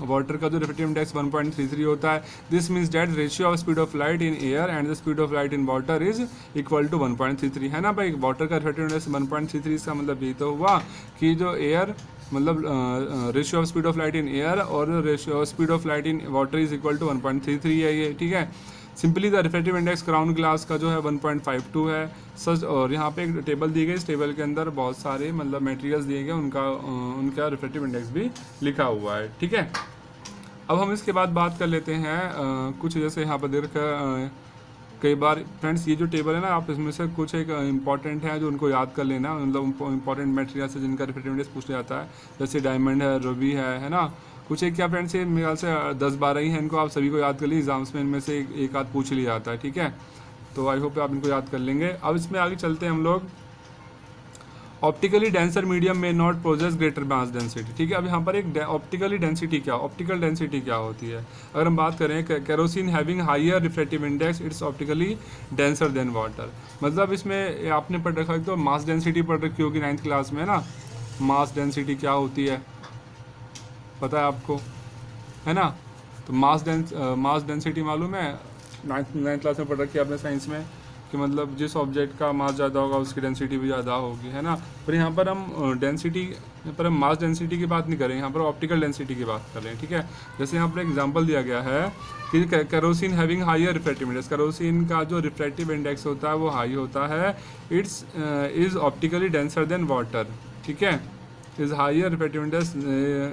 वाटर का जो रिफ्रैक्टिव इंडेक्स 1.33 होता है। This means that ratio of speed of light in air and the speed of light in water is equal to 1.33, है ना भाई। वाटर का रिफ्रैक्टिव इंडेक्स 1.33, इसका मतलब ये तो हुआ कि जो एयर मतलब ratio of speed of light in air और ratio of speed of light in water is equal to 1.33 है ये, ठीक है। Simply the refractive index crown glass का जो है 1.52 है सच। और यहाँ पे एक टेबल दी गई, इस टेबल के अंदर बहुत सारे मतलब मटेरियल्स दिए गए, उनका रिफ्रैक्टिव इंडेक्स भी लिखा हुआ है, ठीक है। अब हम इसके बाद बात कर लेते हैं कुछ, जैसे यहाँ पर देख कई बार फ्रेंड्स ये जो टेबल है ना, आप इसमें से कुछ एक इंपॉर्टेंट है जो उनको याद कर लेना, मतलब इंपॉर्टेंट मटेरियल्स है जिनका रिफ्रैक्टिव इंडेक्स पूछा जाता है, जैसे डायमंड है, रूबी है ना। कुछ एक क्या फ्रेंड्स, ये मेरे ख्याल से 10-12 ही हैं, इनको आप सभी को याद कर लीजिए, एग्जाम्स में इनमें से एक आध पूछ लिया जाता है, ठीक है। तो आई होप आप इनको याद कर लेंगे। अब इसमें आगे चलते हैं हम लोग। ऑप्टिकली डेंसर मीडियम में not possess greater mass density, ठीक है। अब यहाँ पर एक ऑप्टिकली डेंसिटी क्या, ऑप्टिकल डेंसिटी क्या होती है। अगर हम बात करें kerosene having higher refractive index it's optically denser than water, मतलब इसमें आपने पढ़ रखा है तो मास डेंसिटी पढ़ रखी होगी 9th क्लास में ना। मास डेंसिटी क्या होती है पता है आपको, है ना। तो मास डेंसिटी मालूम है, 9th क्लास में पढ़ रखी है आपने साइंस में। कि मतलब जिस ऑब्जेक्ट का मास ज़्यादा होगा उसकी डेंसिटी भी ज़्यादा होगी, है ना। पर यहाँ पर हम डेंसिटी पर हम मास डेंसिटी की बात नहीं कर रहे हैं, यहाँ पर ऑप्टिकल डेंसिटी की बात कर रहे हैं, ठीक है। जैसे यहाँ पर एग्जांपल दिया गया है कि kerosene having higher refractive index, kerosene का जो रिफ्रैक्टिव इंडेक्स होता है वो हाई होता है, it's is optically denser than water, ठीक है। Is higher refractive index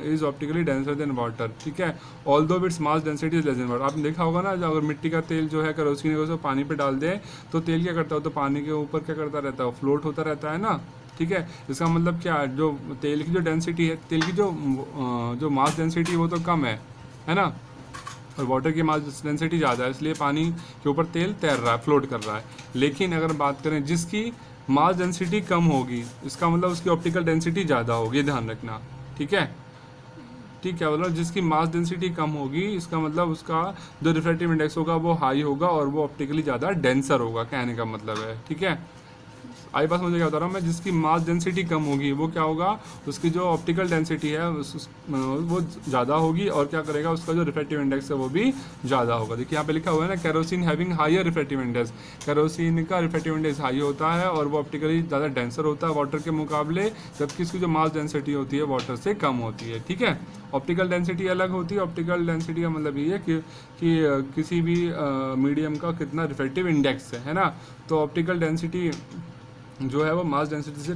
is optically denser than water, ठीक है। Although its mass density is less than water. आपने देखा होगा ना, अगर मिट्टी का तेल जो है केरोसिन है उसको पानी पे डाल दें तो तेल क्या करता है, तो पानी के ऊपर क्या करता रहता है, फ्लोट होता रहता है ना, ठीक है। इसका मतलब क्या है, जो तेल की जो डेंसिटी है, तेल की जो मास डेंसिटी वो तो कम है ना, और वाटर की मास डेंसिटी ज़्यादा है, इसलिए पानी के ऊपर तेल तैर रहा है, फ्लोट कर रहा है। लेकिन अगर बात करें जिसकी मास डेंसिटी कम होगी, इसका मतलब उसकी ऑप्टिकल डेंसिटी ज़्यादा होगी, ध्यान रखना, ठीक है। ठीक है, मतलब जिसकी मास डेंसिटी कम होगी इसका मतलब उसका जो रिफ्रैक्टिव इंडेक्स होगा वो हाई होगा और वो ऑप्टिकली ज़्यादा डेंसर होगा, कहने का मतलब है, ठीक है। आई बात मुझे क्या बता रहा हूँ मैं, जिसकी मास डेंसिटी कम होगी वो क्या होगा, उसकी जो ऑप्टिकल डेंसिटी है वो ज़्यादा होगी, और क्या करेगा, उसका जो रिफ्रैक्टिव इंडेक्स है वो भी ज़्यादा होगा। देखिए यहाँ पे लिखा हुआ है ना, kerosene having higher refractive index, kerosene का रिफ्रैक्टिव इंडेक्स हाई होता है और वो ऑप्टिकली ज़्यादा डेंसर होता है वाटर के मुकाबले, जबकि इसकी जो मास डेंसिटी होती है वाटर से कम होती है, ठीक है। ऑप्टिकल डेंसिटी अलग होती है, ऑप्टिकल डेंसिटी का मतलब ये है कि किसी भी मीडियम का कितना रिफ्रैक्टिव इंडेक्स है ना। तो ऑप्टिकल डेंसिटी जो है वो मास डेंसिटी से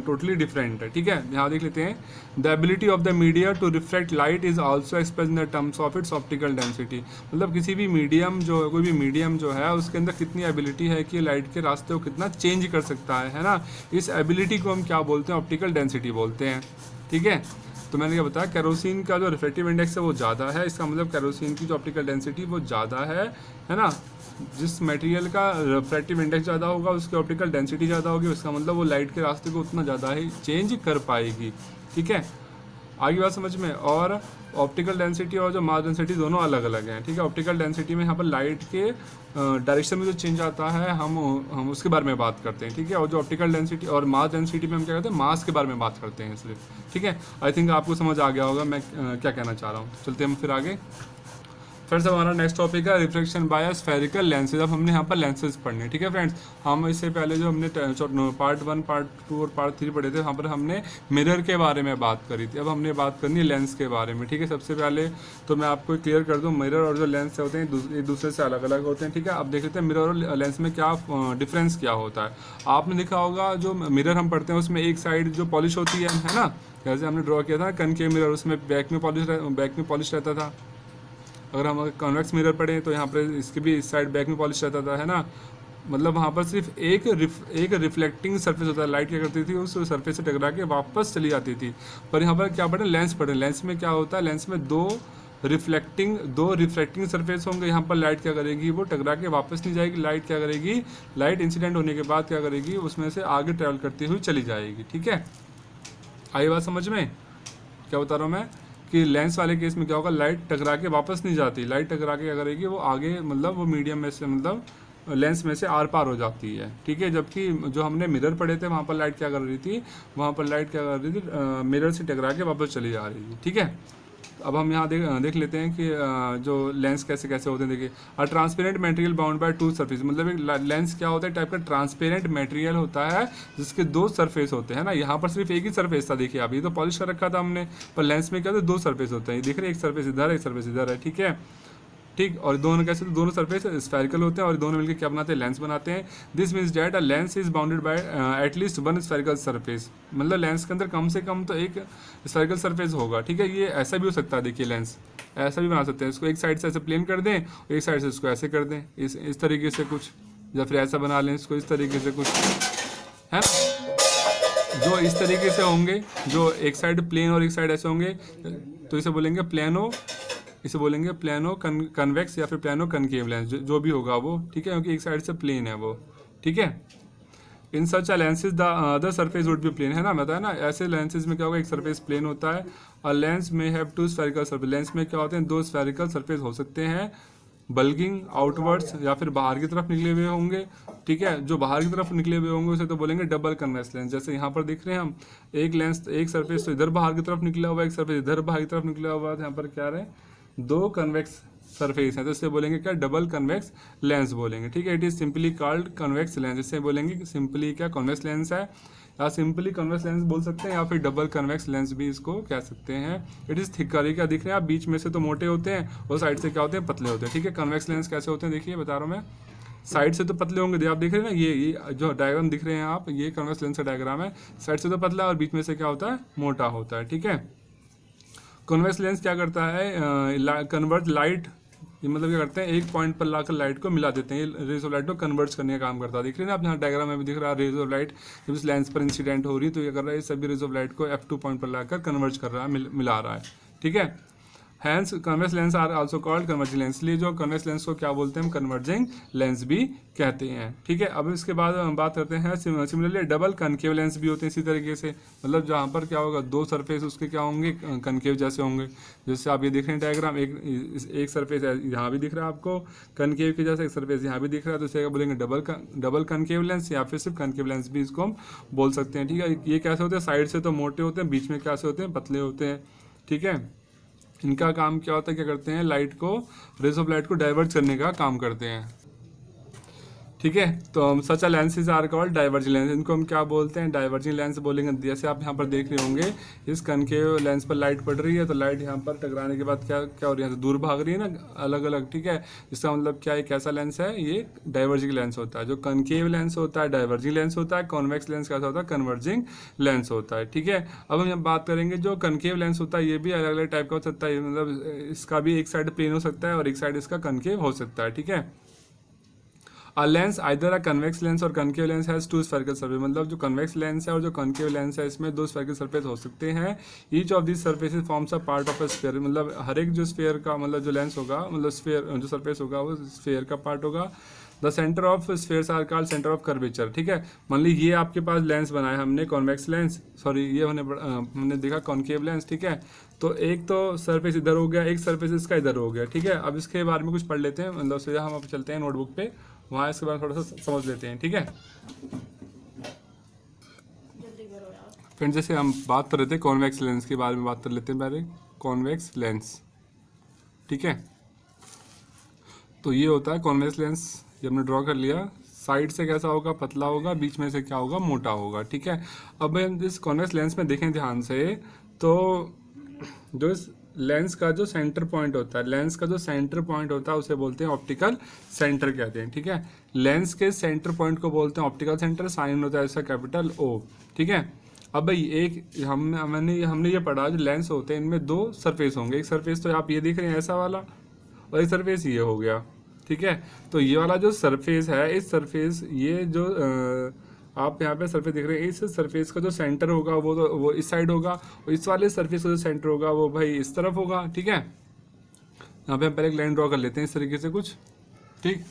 टोटली डिफरेंट है, ठीक है। यहाँ देख लेते हैं, the ability of the media to reflect light is also express in the terms of its optical density. मतलब किसी भी मीडियम जो है, कोई भी मीडियम जो है उसके अंदर कितनी एबिलिटी है कि लाइट के रास्ते को कितना चेंज कर सकता है ना। इस एबिलिटी को हम क्या बोलते हैं, ऑप्टिकल डेंसिटी बोलते हैं, ठीक है। तो मैंने क्या बताया, केरोसिन का जो रिफ्रैक्टिव इंडेक्स है वो ज़्यादा है, इसका मतलब केरोसिन की जो ऑप्टिकल डेंसिटी वो ज़्यादा है ना। जिस मटेरियल का रिफ्रैक्टिव इंडेक्स ज़्यादा होगा उसकी ऑप्टिकल डेंसिटी ज़्यादा होगी, इसका मतलब वो लाइट के रास्ते को उतना ज़्यादा ही चेंज कर पाएगी, ठीक है। आगे बात समझ में। और ऑप्टिकल डेंसिटी और जो मास डेंसिटी दोनों अलग अलग हैं, ठीक है। ऑप्टिकल डेंसिटी में यहाँ पर लाइट के डायरेक्शन में जो चेंज आता है हम उसके बारे में बात करते हैं, ठीक है। और जो ऑप्टिकल डेंसिटी और मास डेंसिटी में हम क्या करते हैं, मास के बारे में बात करते हैं सिर्फ, ठीक है। आई थिंक आपको समझ आ गया होगा मैं क्या कहना चाह रहा हूँ। चलते हम फिर आगे। फ्रेंड्स हमारा नेक्स्ट टॉपिक है रिफ्लेक्शन बाय स्फेरिकल लेंसेज। अब हमने यहाँ पर लेंसेज पढ़ने, ठीक है फ्रेंड्स। हम इससे पहले जो हमने पार्ट 1, पार्ट 2 और पार्ट 3 पढ़े थे, वहाँ पर हमने मिरर के बारे में बात करी थी। अब हमने बात करनी है लेंस के बारे में, ठीक है। सबसे पहले तो मैं आपको क्लियर कर दूँ, मिरर और जो लेंस होते हैं एक दूसरे से अलग अलग होते हैं, ठीक है। अब देख लेते हैं मिरर और लेंस में क्या डिफरेंस क्या होता है। आपने देखा होगा जो मिरर हम पढ़ते हैं उसमें एक साइड जो पॉलिश होती है ना, जैसे हमने ड्रॉ किया था कनकेव मिरर, उसमें बैक में पॉलिश रहता था। अगर हम कॉन्वेक्स मिरर पढ़ें तो यहाँ पर इसके भी इस साइड बैक में पॉलिश रहता था, है ना। मतलब वहाँ पर सिर्फ एक रिफ्लेक्टिंग सरफेस होता है, लाइट क्या करती थी उस सरफेस से टकरा के वापस चली जाती थी। पर यहाँ पर क्या पढ़ें, लेंस पढ़ें। लेंस में क्या होता है, लेंस में दो रिफ्लेक्टिंग सरफेस होंगे। यहाँ पर लाइट क्या करेगी, वो टकरा के वापस नहीं जाएगी, लाइट क्या करेगी, लाइट इंसिडेंट होने के बाद क्या करेगी, उसमें से आगे ट्रैवल करती हुई चली जाएगी, ठीक है। आई बात समझ में क्या बता रहा हूँ मैं, कि लेंस वाले केस में क्या होगा, लाइट टकरा के वापस नहीं जाती, लाइट टकरा के क्या करेगी, वो आगे मतलब वो मीडियम में से मतलब लेंस में से आर पार हो जाती है, ठीक है। जबकि जो हमने मिरर पढ़े थे वहाँ पर लाइट क्या कर रही थी, वहाँ पर लाइट क्या कर रही थी, मिरर से टकरा के वापस चली जा रही थी, ठीक है। अब हम यहाँ देख लेते हैं कि जो लेंस कैसे कैसे होते हैं। देखिए, a transparent material bound by two surface, मतलब एक लेंस क्या होता है, टाइप का ट्रांसपेरेंट मटेरियल होता है जिसके दो सरफेस होते हैं ना। यहाँ पर सिर्फ एक ही सरफेस था, देखिए अभी तो पॉलिश कर रखा था हमने, पर लेंस में क्या होता है, दो सरफेस होते हैं, देख रहे हैं, एक सरफेस इधर है, एक सरफेस इधर है, ठीक है। ठीक, और दोनों कैसे, तो दोनों सरफेस स्फेरिकल होते हैं और दोनों मिलकर क्या बनाते हैं, लेंस बनाते हैं। This means that a lens is bounded by at least one spherical surface, मतलब लेंस के अंदर कम से कम तो एक स्फेरिकल सरफेस होगा, ठीक है। ये ऐसा भी हो सकता है, देखिए लेंस ऐसा भी बना सकते हैं, इसको एक साइड से ऐसे प्लेन कर दें और एक साइड से इसको ऐसे कर दें, इस तरीके से कुछ, या फिर ऐसा बना लें इसको इस तरीके से कुछ, है ना। जो इस तरीके से होंगे, जो एक साइड प्लेन और एक साइड ऐसे होंगे, तो इसे बोलेंगे प्लेनो, इसे बोलेंगे प्लेनो कन्वेक्स या फिर प्लेनो कनकेव लेंस, जो भी होगा वो, ठीक है, क्योंकि एक साइड से प्लेन है वो, ठीक है। In such a lenses the other surface would be plane, है ना, बताया ना। ऐसे लेंसेज में क्या होगा, एक सरफेस प्लेन होता है, और लेंस में have two spherical surface, lens में क्या होते हैं, दो स्फेरिकल सरफेस हो सकते हैं, बल्गिंग आउटवर्ड्स या फिर बाहर की तरफ निकले हुए होंगे, ठीक है। जो बाहर की तरफ निकले हुए होंगे उसे तो बोलेंगे डबल कन्वेक्स लेंस। जैसे यहाँ पर देख रहे हैं हम, एक लेंस, एक सरफेस तो इधर बाहर की तरफ निकला हुआ है, एक सरफेस इधर बाहर की तरफ निकला हुआ है, यहाँ पर क्या रहे, दो कन्वेक्स सरफेस है, तो इससे बोलेंगे क्या, डबल कन्वेक्स लेंस बोलेंगे। ठीक है, it is simply called convex lens, इससे बोलेंगे सिंपली क्या कन्वेक्स लेंस है, या सिंपली कन्वेक्स लेंस बोल सकते हैं, या फिर डबल कन्वेक्स लेंस भी इसको कह सकते हैं। इट इज थिकर, क्या दिख रहे हैं आप, बीच में से तो मोटे होते हैं और साइड से क्या होते हैं, पतले होते हैं। ठीक है, कन्वेक्स लेंस कैसे होते हैं देखिए बता रहा हूँ मैं, साइड से तो पतले होंगे, आप देख रहे हैं ना, ये जो डायग्राम दिख रहे हैं आप, ये कन्वेक्स लेंस का डायग्राम है, साइड से तो पतला और बीच में से क्या होता है, मोटा होता है। ठीक है, कन्वेक्स लेंस क्या करता है, कन्वर्ट लाइट, ये मतलब क्या करते हैं, एक पॉइंट पर लाकर लाइट को मिला देते हैं, ये रेज ऑफ लाइट को कन्वर्ट करने का काम करता है। देख रहे हैं ना आप, यहाँ डायग्राम में भी दिख रहा है, रेज ऑफ लाइट जब इस लेंस पर इंसिडेंट हो रही है तो ये कर रहा है, सभी रेज ऑफ लाइट को F2 पॉइंट पर लाकर कन्वर्ट कर रहा है, मिला रहा है। ठीक है, hence convex lens are also called converging lens, इसलिए जो कन्वेक्स लेंस को क्या बोलते हैं, हम कन्वर्जिंग लेंस भी कहते हैं। ठीक है, अब इसके बाद हम बात करते हैं सिमिलरली डबल कनकेव लेंस भी होते हैं इसी तरीके से, मतलब जहाँ पर क्या होगा, दो सरफेस उसके क्या होंगे, कनकेव जैसे होंगे। जैसे आप ये देख रहे हैं डायग्राम, एक सरफेस यहाँ भी दिख रहा है आपको कनकेव के जैसे, एक सरफेस यहाँ भी दिख रहा है, तो इसे क्या बोलेंगे, डबल कनकेव लेंस, या फिर सिर्फ कनकेव लेंस भी इसको हम बोल सकते हैं। ठीक है, ये कैसे होते हैं, साइड से तो मोटे होते हैं, बीच में कैसे होते हैं, पतले होते हैं। ठीक है, इनका काम क्या होता है, क्या करते हैं, लाइट को, रेज ऑफ लाइट को डाइवर्ट करने का काम करते हैं। ठीक है, तो such a lenses are called diverging lens, इनको हम क्या बोलते हैं, डाइवर्जिंग लेंस बोलेंगे। जैसे आप यहाँ पर देख रहे होंगे, इस कनकेव लेंस पर लाइट पड़ रही है, तो लाइट यहाँ पर टकराने के बाद क्या क्या हो रही है, तो दूर भाग रही है ना, अलग अलग। ठीक है, इसका मतलब क्या है, कैसा लेंस है, ये डाइवर्जिंग लेंस होता है। जो कनकेव लेंस होता है डाइवर्जिंग लेंस होता है, कॉन्वेक्स लेंस कैसा होता है, कन्वर्जिंग लेंस होता है। ठीक है, अब हम बात करेंगे जो कनकेव लेंस होता है, ये भी अलग अलग टाइप का हो सकता है, मतलब इसका भी एक साइड प्लेन हो सकता है और एक साइड इसका कनकेव हो सकता है। ठीक है, A lens either a convex lens और concave lens has two spherical surface, मतलब जो convex lens है और जो concave lens है इसमें दो spherical surface हो सकते हैं। Each of these surfaces forms a part of a sphere, मतलब हर एक जो sphere का मतलब जो lens होगा, मतलब sphere जो surface होगा वो sphere का part होगा। The centre of spheres are called centre of curvature. ठीक है, मान ली ये आपके पास लेंस बनाया हमने कॉन्वेक्स लेंस, सॉरी ये हमने देखा कॉन्केव लेंस। ठीक है, तो एक तो सरफेस इधर हो गया, एक सरफेस इसका इधर हो गया। ठीक है, अब इसके बारे में कुछ पढ़ लेते हैं, मतलब सीधा हम अब चलते हैं नोटबुक पे, वहाँ इसके बारे में थोड़ा सा समझ लेते हैं। ठीक है, फिर जैसे हम बात कर रहे थे कॉन्वेक्स लेंस के बारे में बात कर लेते हैं पहले, कॉन्वेक्स लेंस। ठीक है, तो ये होता है कॉन्वेक्स लेंस, ये हमने ड्रॉ कर लिया, साइड से कैसा होगा, पतला होगा, बीच में से क्या होगा, मोटा होगा। ठीक है, अब हम इस कॉन्वेक्स लेंस में देखें ध्यान से, तो जो इस लेंस का जो सेंटर पॉइंट होता है, लेंस का जो सेंटर पॉइंट होता है उसे बोलते हैं ऑप्टिकल सेंटर कहते हैं। ठीक है, लेंस के सेंटर पॉइंट को बोलते हैं ऑप्टिकल सेंटर, साइन होता है इसका कैपिटल O। ठीक है, अब भाई एक हमने ये पढ़ा, जो लेंस होते हैं इनमें दो सरफेस होंगे, एक सरफेस तो आप ये देख रहे हैं ऐसा वाला, और एक सरफेस ये हो गया। ठीक है, तो ये वाला जो सरफेस है, इस सरफेस ये जो आप यहाँ पे सरफेस देख रहे हैं, इस सरफेस का जो सेंटर होगा वो इस साइड होगा, और इस वाले सरफेस का जो सेंटर होगा वो भाई इस तरफ होगा। ठीक है, यहाँ पे हम पहले एक लाइन ड्रॉ कर लेते हैं इस तरीके से कुछ। ठीक,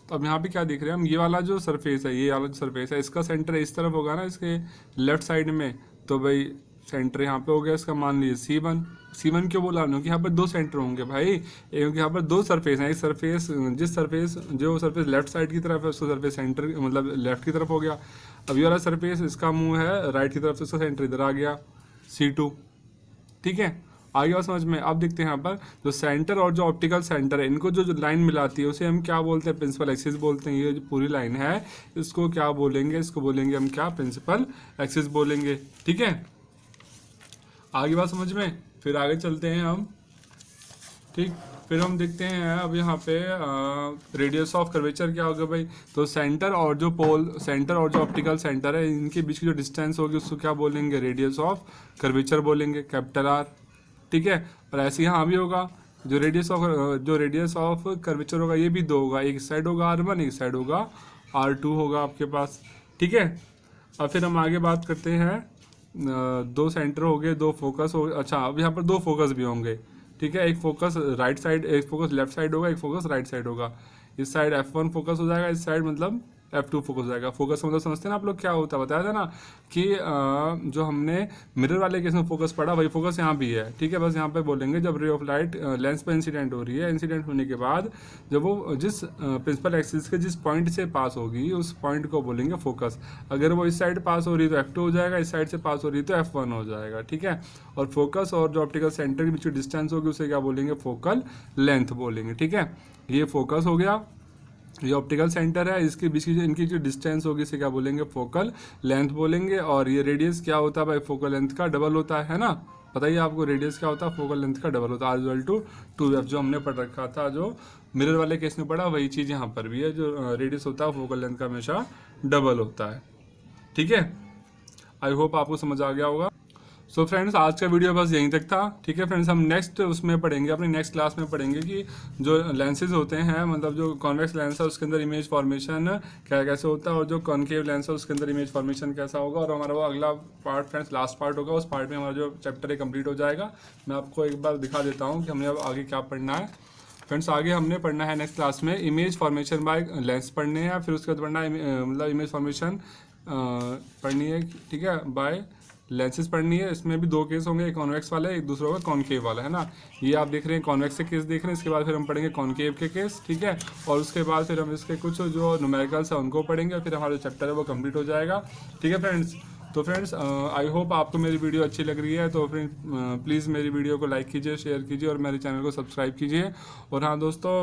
तो अब यहाँ पे क्या देख रहे हैं हम, ये वाला जो सरफेस है, ये वाला जो सरफेस है, इसका सेंटर इस तरफ होगा ना, इसके लेफ्ट साइड में, तो भाई सेंटर यहाँ पे हो गया इसका, मान लीजिए C1 क्यों बोला, क्योंकि यहाँ पर दो सेंटर होंगे भाई, क्योंकि यहाँ पर दो सरफेस हैं, एक सरफेस जो सरफेस लेफ्ट साइड की तरफ है उसका सरफेस सेंटर मतलब लेफ्ट की तरफ हो गया। अब ये वाला सरफेस इसका मुंह है राइट की तरफ से, उसका सेंटर इधर आ गया C2। ठीक है, आगे बात समझ में। अब देखते हैं यहाँ पर जो सेंटर और जो ऑप्टिकल सेंटर है, इनको जो लाइन मिलाती है उसे हम क्या बोलते हैं, प्रिंसिपल एक्सिस बोलते हैं। ये जो पूरी लाइन है इसको क्या बोलेंगे, इसको बोलेंगे हम क्या, प्रिंसिपल एक्सिस बोलेंगे। ठीक है, आगे बात समझ में, फिर आगे चलते हैं हम। ठीक, फिर हम देखते हैं अब यहाँ पे रेडियस ऑफ कर्वेचर क्या होगा भाई, तो सेंटर और जो ऑप्टिकल सेंटर है इनके बीच की जो डिस्टेंस होगी उसको क्या बोलेंगे, रेडियस ऑफ कर्वेचर बोलेंगे, कैपिटल R। ठीक है, और ऐसे यहाँ भी होगा, जो रेडियस ऑफ कर्वेचर होगा ये भी दो होगा, एक साइड होगा R1, एक साइड होगा R2 होगा आपके पास। ठीक है, अब फिर हम आगे बात करते हैं, दो सेंटर हो गए, दो फोकस हो, अच्छा अब यहाँ पर दो फोकस भी होंगे। ठीक है, एक फोकस राइट साइड, एक फोकस लेफ्ट साइड होगा, एक फोकस राइट साइड होगा। इस साइड F1 फोकस हो जाएगा, इस साइड मतलब F2 फोकस हो जाएगा। फोकस मतलब समझते हैं ना आप लोग क्या होता है, बताया था ना कि जो हमने मिरर वाले केस में फोकस पढ़ा वही फोकस यहाँ भी है, ठीक है। बस यहाँ पे बोलेंगे जब रे ऑफ लाइट लेंस पर इंसिडेंट हो रही है, इंसिडेंट होने के बाद जब वो जिस प्रिंसिपल एक्सिस के जिस पॉइंट से पास होगी उस पॉइंट को बोलेंगे फोकस। अगर वो इस साइड पास हो रही है तो F2 हो जाएगा, इस साइड से पास हो रही है तो F1 हो जाएगा, ठीक है। और फोकस और जो ऑप्टिकल सेंटर के बीच की डिस्टेंस होगी उसे क्या बोलेंगे, फोकल लेंथ बोलेंगे, ठीक है। ये फोकस हो गया, ये ऑप्टिकल सेंटर है, इसके बीच की जो इनकी जो डिस्टेंस होगी इसे क्या बोलेंगे, फोकल लेंथ बोलेंगे। और ये रेडियस क्या होता है भाई, फोकल लेंथ का डबल होता है ना। बताइए आपको रेडियस क्या होता है, फोकल लेंथ का डबल होता है, R=2f। जो हमने पढ़ रखा था, जो मिरर वाले केस में पढ़ा वही चीज़ यहाँ पर भी है। जो रेडियस होता है फोकल लेंथ का हमेशा डबल होता है, ठीक है। आई होप आपको समझ आ गया होगा। सो फ्रेंड्स, आज का वीडियो बस यहीं तक था, ठीक है फ्रेंड्स। हम नेक्स्ट उसमें पढ़ेंगे, अपनी नेक्स्ट क्लास में पढ़ेंगे कि जो लेंसेज होते हैं, मतलब जो कॉन्वेक्स लेंस है उसके अंदर इमेज फॉर्मेशन क्या कैसे होता है, और जो कॉनकेव लेंस है उसके अंदर इमेज फॉर्मेशन कैसा होगा। और हमारा वो अगला पार्ट फ्रेंड्स लास्ट पार्ट होगा, उस पार्ट में हमारा जो चैप्टर है कंप्लीट हो जाएगा। मैं आपको एक बार दिखा देता हूँ कि हमने अब आगे क्या पढ़ना है। फ्रेंड्स, आगे हमने पढ़ना है नेक्स्ट क्लास में इमेज फॉर्मेशन बाय लेंस पढ़ने हैं, फिर उसके बाद पढ़ना है मतलब इमेज फॉर्मेशन पढ़नी है, ठीक है, बाय लेंसेज पढ़नी है। इसमें भी दो केस होंगे, एक कॉन्वेक्स वाला है, एक दूसरा होगा कॉनकेव वाला, है ना। ये आप देख रहे हैं कॉन्वेक्स के केस देख रहे हैं, इसके बाद फिर हम पढ़ेंगे कॉनकेव के केस, ठीक है। और उसके बाद फिर हम इसके कुछ जो न्यूमेरिकल्स है उनको पढ़ेंगे, फिर हमारा जो चैप्टर है वो कंप्लीट हो जाएगा, ठीक है फ्रेंड्स। तो फ्रेंड्स, आई होप आपको मेरी वीडियो अच्छी लग रही है, तो फ्रेंड प्लीज़ मेरी वीडियो को लाइक कीजिए, शेयर कीजिए और मेरे चैनल को सब्सक्राइब कीजिए। और हाँ दोस्तों,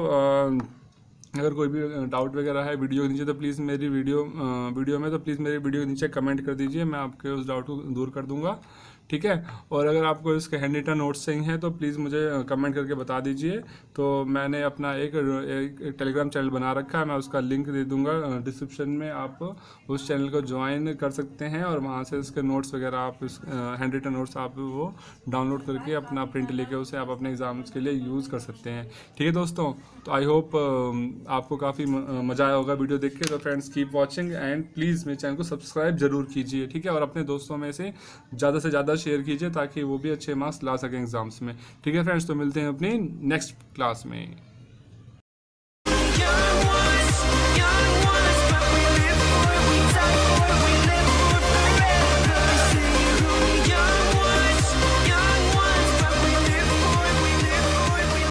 अगर कोई भी डाउट वगैरह है वीडियो के नीचे तो प्लीज़ मेरी वीडियो में तो प्लीज़ मेरी वीडियो के नीचे कमेंट कर दीजिए, मैं आपके उस डाउट को दूर कर दूंगा, ठीक है। और अगर आपको इसके हैंड रिटन नोट्स चाहिए हैं तो प्लीज़ मुझे कमेंट करके बता दीजिए। तो मैंने अपना एक टेलीग्राम चैनल बना रखा है, मैं उसका लिंक दे दूंगा डिस्क्रिप्शन में, आप उस चैनल को ज्वाइन कर सकते हैं और वहाँ से इसके नोट्स वगैरह आप हैंड रिटन नोट्स आप वो डाउनलोड करके अपना प्रिंट लेके उसे आप अपने एग्ज़ाम्स के लिए यूज़ कर सकते हैं, ठीक है दोस्तों। तो आई होप आपको काफ़ी मज़ा आया होगा वीडियो देख के। तो friends, keep watching and please मेरे चैनल को सब्सक्राइब जरूर कीजिए, ठीक है। और अपने दोस्तों में से ज़्यादा शेयर कीजिए ताकि वो भी अच्छे मार्क्स ला सकें एग्जाम्स में, ठीक है फ्रेंड्स। तो मिलते हैं अपनी नेक्स्ट क्लास में।